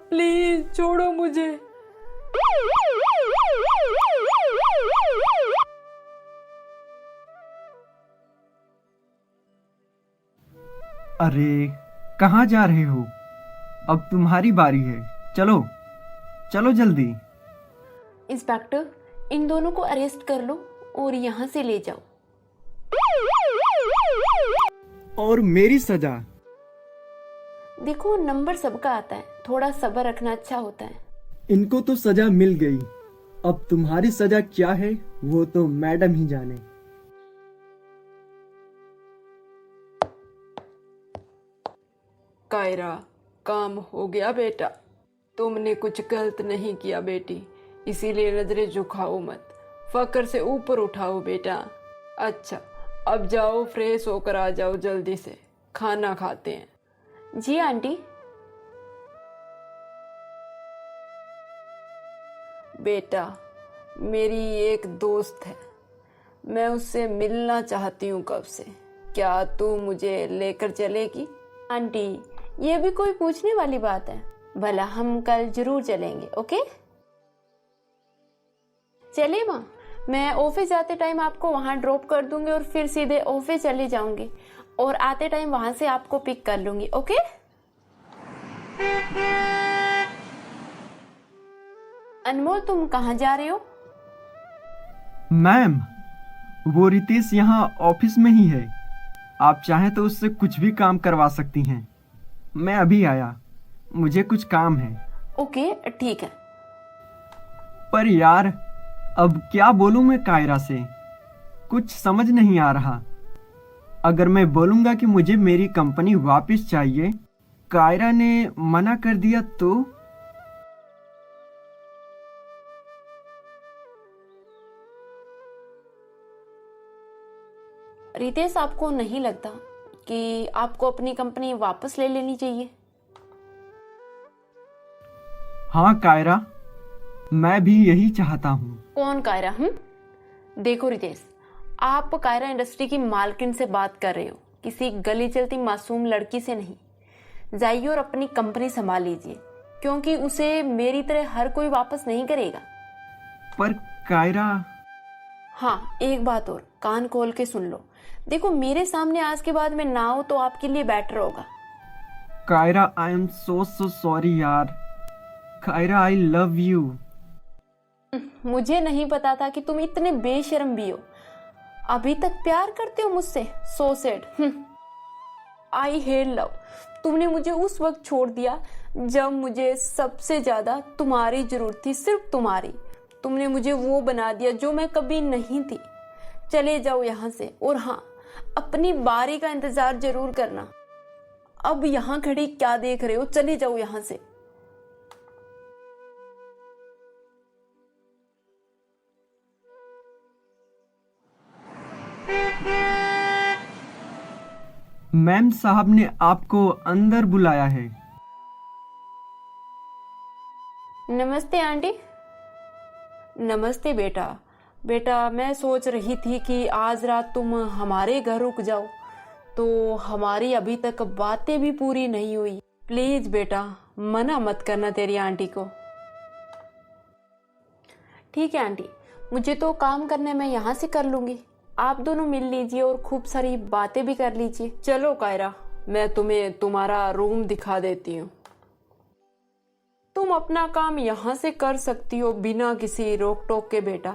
Please छोड़ो मुझे। अरे कहाँ जा रहे हो? अब तुम्हारी बारी है। चलो चलो जल्दी। इंस्पेक्टर, इन दोनों को अरेस्ट कर लो और यहाँ से ले जाओ। और मेरी सजा? देखो, नंबर सबका आता है, थोड़ा सब्र रखना अच्छा होता है। इनको तो सजा मिल गई, अब तुम्हारी सजा क्या है वो तो मैडम ही जाने। कायरा, काम हो गया बेटा। तुमने कुछ गलत नहीं किया बेटी, इसीलिए नजरें झुकाओ मत, फकर से ऊपर उठाओ बेटा। अच्छा, अब जाओ फ्रेश होकर आ जाओ जल्दी से, खाना खाते हैं। जी आंटी। बेटा, मेरी एक दोस्त है, मैं उससे मिलना चाहती हूँ कब से। क्या तू मुझे लेकर चलेगी? आंटी, ये भी कोई पूछने वाली बात है? भला हम कल जरूर चलेंगे। ओके, चलिए माँ, मैं ऑफिस जाते टाइम आपको वहां ड्रॉप कर दूंगी और फिर सीधे ऑफिस चली जाऊंगी और आते टाइम वहां से आपको पिक कर लूंगी। ओके? अनमोल, तुम कहाँ जा रहे हो? मैम, वो रितेश यहाँ ऑफिस में ही है, आप चाहें तो उससे कुछ भी काम करवा सकती हैं। मैं अभी आया, मुझे कुछ काम है। ओके, ठीक है। पर यार, अब क्या बोलूं मैं कायरा से? कुछ समझ नहीं आ रहा। अगर मैं बोलूंगा कि मुझे मेरी कंपनी वापस चाहिए, कायरा ने मना कर दिया तो? रितेश, आपको नहीं लगता कि आपको अपनी कंपनी वापस ले लेनी चाहिए? हाँ कायरा, मैं भी यही चाहता हूँ। कौन कायरा? देखो रितेश, आप कायरा इंडस्ट्री की मालकिन से बात कर रहे हो, किसी गली चलती मासूम लड़की से नहीं। जाइए और अपनी कंपनी संभाल लीजिए, क्योंकि उसे मेरी तरह हर कोई वापस नहीं करेगा। पर कायरा। हाँ, एक बात और कान खोल के सुन लो। देखो, मेरे सामने आज के बाद में ना हो तो आपके लिए बेटर होगा। Kaira, I am so sorry यार। Kaira, I love you. मुझे नहीं पता था कि तुम इतने बेशर्म भी हो। अभी तक प्यार करते हो मुझसे? So sad. I hate love. तुमने मुझे उस वक्त छोड़ दिया जब मुझे सबसे ज्यादा तुम्हारी जरूरत थी, सिर्फ तुम्हारी। तुमने मुझे वो बना दिया जो मैं कभी नहीं थी। चले जाओ यहाँ से, और हाँ, अपनी बारी का इंतजार जरूर करना। अब यहाँ खड़ी क्या देख रहे हो? चले जाओ यहाँ से। मैम साहब ने आपको अंदर बुलाया है। नमस्ते आंटी। नमस्ते बेटा। बेटा, मैं सोच रही थी कि आज रात तुम हमारे घर रुक जाओ, तो हमारी अभी तक बातें भी पूरी नहीं हुई। प्लीज बेटा, मना मत करना तेरी आंटी को। ठीक है आंटी, मुझे तो काम करने में यहाँ से कर लूंगी। आप दोनों मिल लीजिए और खूब सारी बातें भी कर लीजिए। चलो कायरा, मैं तुम्हें तुम्हारा रूम दिखा देती हूँ। तुम अपना काम यहाँ से कर सकती हो बिना किसी रोक टोक के बेटा।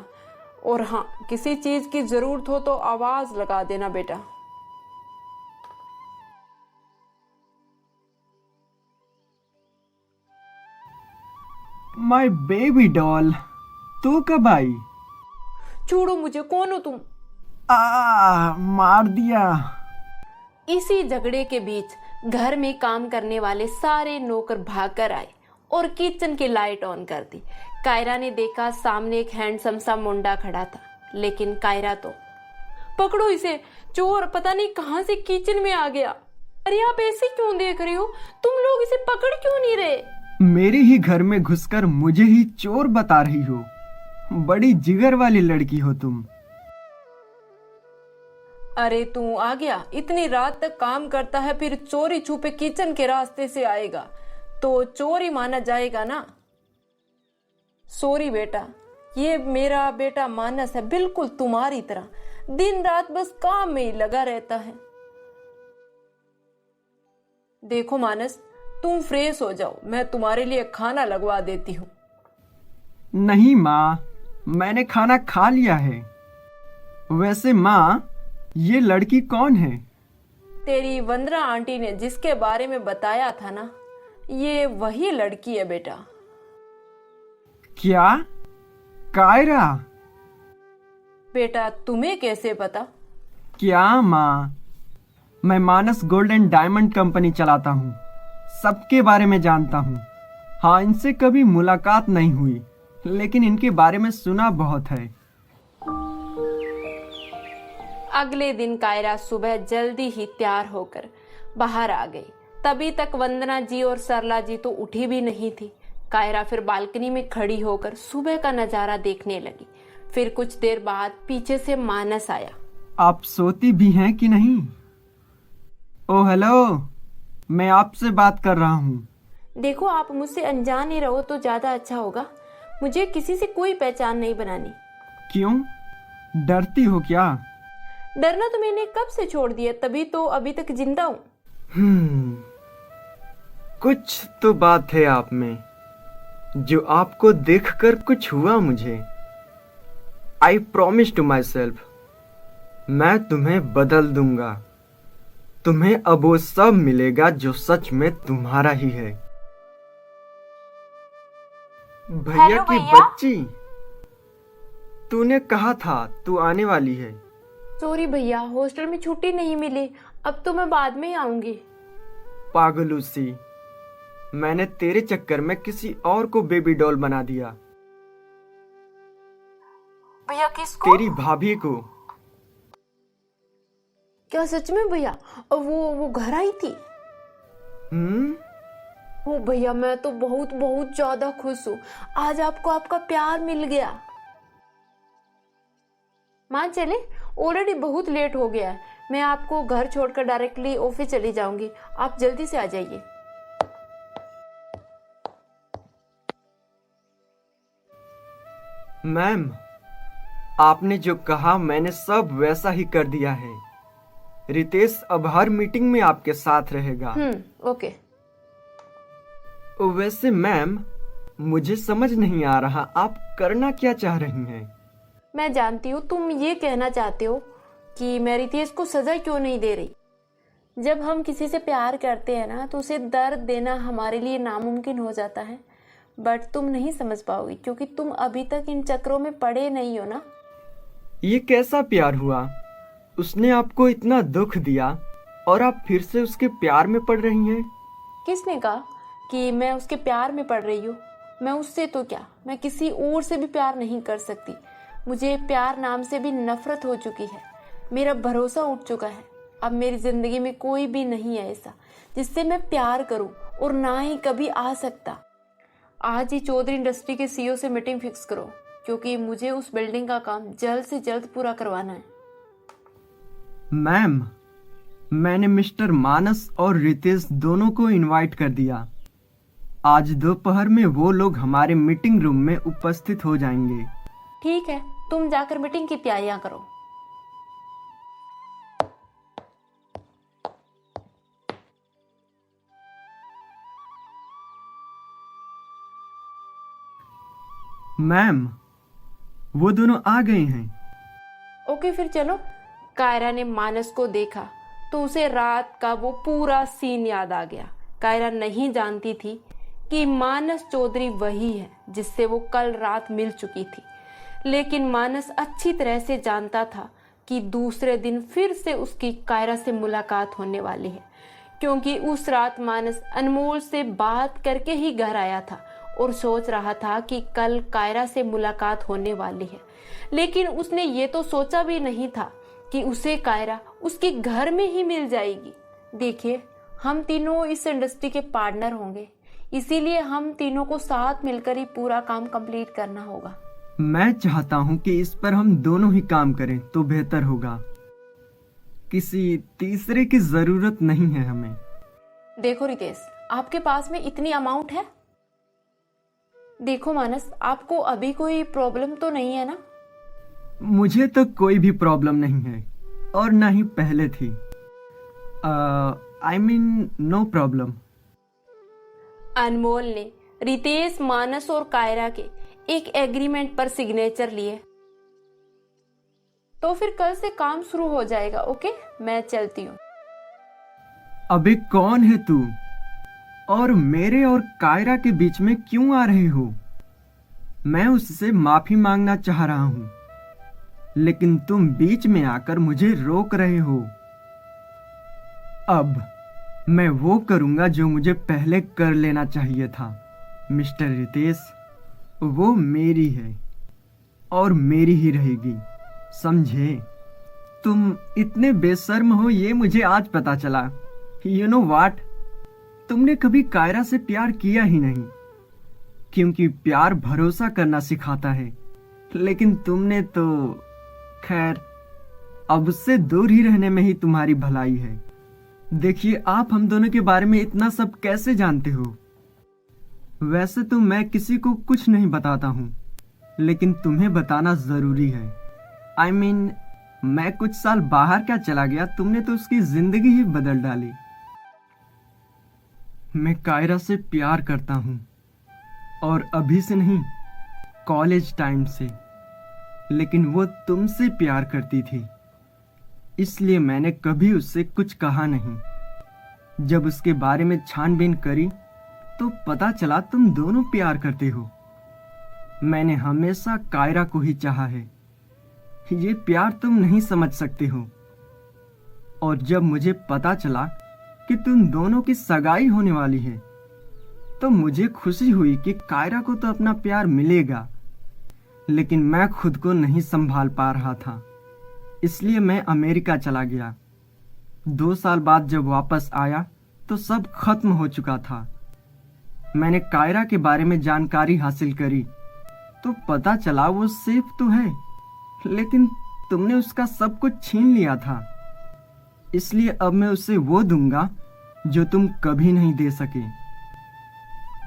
और हाँ, किसी चीज की जरूरत हो तो आवाज लगा देना बेटा। माय बेबी डॉल, तू कब आई? छोड़ो मुझे, कौन हो तुम? मार दिया। इसी झगड़े के बीच घर में काम करने वाले सारे नौकर भागकर आए और किचन की लाइट ऑन कर दी। कायरा ने देखा सामने एक हैंडसम सा मुंडा खड़ा था, लेकिन कायरा तो, पकड़ो इसे, चोर पता नहीं कहां से किचन में आ गया। अरे आप ऐसे क्यों देख रहे हो? तुम लोग इसे पकड़ क्यों नहीं रहे? मेरे ही घर में घुसकर मुझे ही चोर बता रही हो? बड़ी जिगर वाली लड़की हो तुम। अरे तू आ गया? इतनी रात तक काम करता है, फिर चोरी छुपे किचन के रास्ते से आएगा? तो चोर ही माना जाएगा ना। सॉरी बेटा, ये मेरा बेटा मानस है, बिल्कुल तुम्हारी तरह दिन रात बस काम में ही लगा रहता है। देखो मानस, तुम फ्रेश हो जाओ, मैं तुम्हारे लिए खाना लगवा देती हूँ। नहीं माँ, मैंने खाना खा लिया है। वैसे माँ, ये लड़की कौन है? तेरी वंदना आंटी ने जिसके बारे में बताया था ना, ये वही लड़की है बेटा। क्या? कायरा? बेटा तुम्हें कैसे पता? क्या माँ, मैं मानस गोल्ड एंड डायमंड कंपनी चलाता हूँ, सबके बारे में जानता हूँ। हाँ, इनसे कभी मुलाकात नहीं हुई, लेकिन इनके बारे में सुना बहुत है। अगले दिन कायरा सुबह जल्दी ही तैयार होकर बाहर आ गई। तभी तक वंदना जी और सरला जी तो उठी भी नहीं थी। कायरा फिर बालकनी में खड़ी होकर सुबह का नजारा देखने लगी। फिर कुछ देर बाद पीछे से मानस आया। आप सोती भी हैं कि नहीं? ओ हेलो, मैं आपसे बात कर रहा हूँ। देखो, आप मुझसे अनजान ही रहो तो ज्यादा अच्छा होगा। मुझे किसी से कोई पहचान नहीं बनानी। क्यों, डरती हो क्या? डरना तो मैंने कब से छोड़ दिया, तभी तो अभी तक जिंदा हूँ। कुछ तो बात है आप में, जो आपको देखकर कुछ हुआ मुझे। I promise to myself, मैं तुम्हें बदल दूंगा। तुम्हें अब वो सब मिलेगा जो सच में तुम्हारा ही है। भैया की बच्ची, तूने कहा था तू आने वाली है। सॉरी भैया, हॉस्टल में छुट्टी नहीं मिली, अब तो मैं बाद में ही आऊंगी। पागलू सी, मैंने तेरे चक्कर में किसी और को बेबी डॉल बना दिया। भैया किसको? तेरी भाभी को। क्या सच में भैया? और वो घर आई थी? ओ भैया, मैं तो बहुत बहुत ज्यादा खुश हूँ। आज आपको आपका प्यार मिल गया। माँ चले, ऑलरेडी बहुत लेट हो गया है। मैं आपको घर छोड़कर डायरेक्टली ऑफिस चली जाऊंगी, आप जल्दी से आ जाइए। मैम, आपने जो कहा मैंने सब वैसा ही कर दिया है। रितेश अब हर मीटिंग में आपके साथ रहेगा। ओके। वैसे मैम, मुझे समझ नहीं आ रहा आप करना क्या चाह रही हैं। मैं जानती हूँ तुम ये कहना चाहते हो कि मैं रितेश को सजा क्यों नहीं दे रही। जब हम किसी से प्यार करते हैं ना, तो उसे दर्द देना हमारे लिए नामुमकिन हो जाता है। बट तुम नहीं समझ पाओगी, क्योंकि तुम अभी तक इन चक्रों में पड़े नहीं हो ना। ये कैसा प्यार हुआ? उसने आपको इतना दुख दिया और आप फिर से उसके प्यार में पड़ रही हैं। किसने कहा कि मैं उसके प्यार में पड़ रही हूँ? मैं उससे तो क्या, मैं किसी और से भी प्यार नहीं कर सकती। मुझे प्यार नाम से भी नफरत हो चुकी है। मेरा भरोसा उठ चुका है। अब मेरी जिंदगी में कोई भी नहीं है ऐसा जिससे मैं प्यार करूं, और ना ही कभी आ सकता। आज ही चौधरी इंडस्ट्री के सीईओ से मीटिंग फिक्स करो, क्योंकि मुझे उस बिल्डिंग का काम जल्द से जल्द पूरा करवाना है। मैम, मैंने मिस्टर मानस और रितेश दोनों को इनवाइट कर दिया। आज दोपहर में वो लोग हमारे मीटिंग रूम में उपस्थित हो जाएंगे। ठीक है, तुम जाकर मीटिंग की तैयारियां करो। मैम, वो दोनों आ गए हैं। ओके, फिर चलो। कायरा ने मानस को देखा तो उसे रात का वो पूरा सीन याद आ गया। कायरा नहीं जानती थी कि मानस चौधरी वही है जिससे वो कल रात मिल चुकी थी, लेकिन मानस अच्छी तरह से जानता था कि दूसरे दिन फिर से उसकी कायरा से मुलाकात होने वाली है, क्योंकि उस रात मानस अनमोल से बात करके ही घर आया था और सोच रहा था कि कल कायरा से मुलाकात होने वाली है। लेकिन उसने ये तो सोचा भी नहीं था कि उसे कायरा उसके घर में ही मिल जाएगी। देखिए, हम तीनों इस इंडस्ट्री के पार्टनर होंगे, इसीलिए हम तीनों को साथ मिलकर ही पूरा काम कंप्लीट करना होगा। मैं चाहता हूँ कि इस पर हम दोनों ही काम करें तो बेहतर होगा। किसी तीसरे की जरूरत नहीं है हमें। देखो रितेश, आपके पास में इतनी अमाउंट है? देखो मानस, आपको अभी कोई प्रॉब्लम तो नहीं है ना? मुझे तो कोई भी प्रॉब्लम नहीं है और ना ही पहले थी। I mean no problem. Anmol ने रितेश, मानस और कायरा के एक एग्रीमेंट पर सिग्नेचर लिए। तो फिर कल से काम शुरू हो जाएगा। ओके, मैं चलती हूँ। अबे कौन है तू और मेरे और कायरा के बीच में क्यों आ रहे हो? मैं उससे माफी मांगना चाह रहा हूं, लेकिन तुम बीच में आकर मुझे रोक रहे हो। अब मैं वो करूंगा जो मुझे पहले कर लेना चाहिए था। मिस्टर रितेश, वो मेरी है और मेरी ही रहेगी, समझे? तुम इतने बेशर्म हो ये मुझे आज पता चला। यू नो व्हाट, तुमने कभी कायरा से प्यार किया ही नहीं, क्योंकि प्यार भरोसा करना सिखाता है। लेकिन तुमने तो खैर, अब उससे दूर ही रहने में ही तुम्हारी भलाई है। देखिए, आप हम दोनों के बारे में इतना सब कैसे जानते हो? वैसे तो मैं किसी को कुछ नहीं बताता हूं, लेकिन तुम्हें बताना जरूरी है। आई मीन, मैं कुछ साल बाहर क्या चला गया, तुमने तो उसकी जिंदगी ही बदल डाली। मैं कायरा से प्यार करता हूं, और अभी से नहीं, कॉलेज टाइम से। लेकिन वो तुमसे प्यार करती थी, इसलिए मैंने कभी उससे कुछ कहा नहीं। जब उसके बारे में छानबीन करी तो पता चला तुम दोनों प्यार करते हो। मैंने हमेशा कायरा को ही चाहा है, ये प्यार तुम नहीं समझ सकते हो। और जब मुझे पता चला कि तुम दोनों की सगाई होने वाली है, तो मुझे खुशी हुई कि कायरा को तो अपना प्यार मिलेगा। लेकिन मैं खुद को नहीं संभाल पा रहा था, इसलिए मैं अमेरिका चला गया। 2 साल बाद जब वापस आया तो सब खत्म हो चुका था। मैंने कायरा के बारे में जानकारी हासिल करी तो पता चला वो सेफ तो है, लेकिन तुमने उसका सब कुछ छीन लिया था। इसलिए अब मैं उसे वो दूंगा जो तुम कभी नहीं दे सके।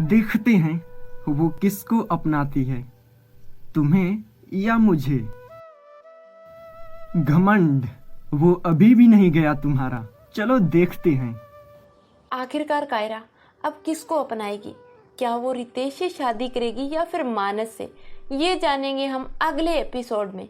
देखते हैं वो किसको अपनाती है, तुम्हें या मुझे। घमंड वो अभी भी नहीं गया तुम्हारा, चलो देखते हैं। आखिरकार कायरा अब किसको अपनाएगी? क्या वो रितेश से शादी करेगी या फिर मानस से? ये जानेंगे हम अगले एपिसोड में।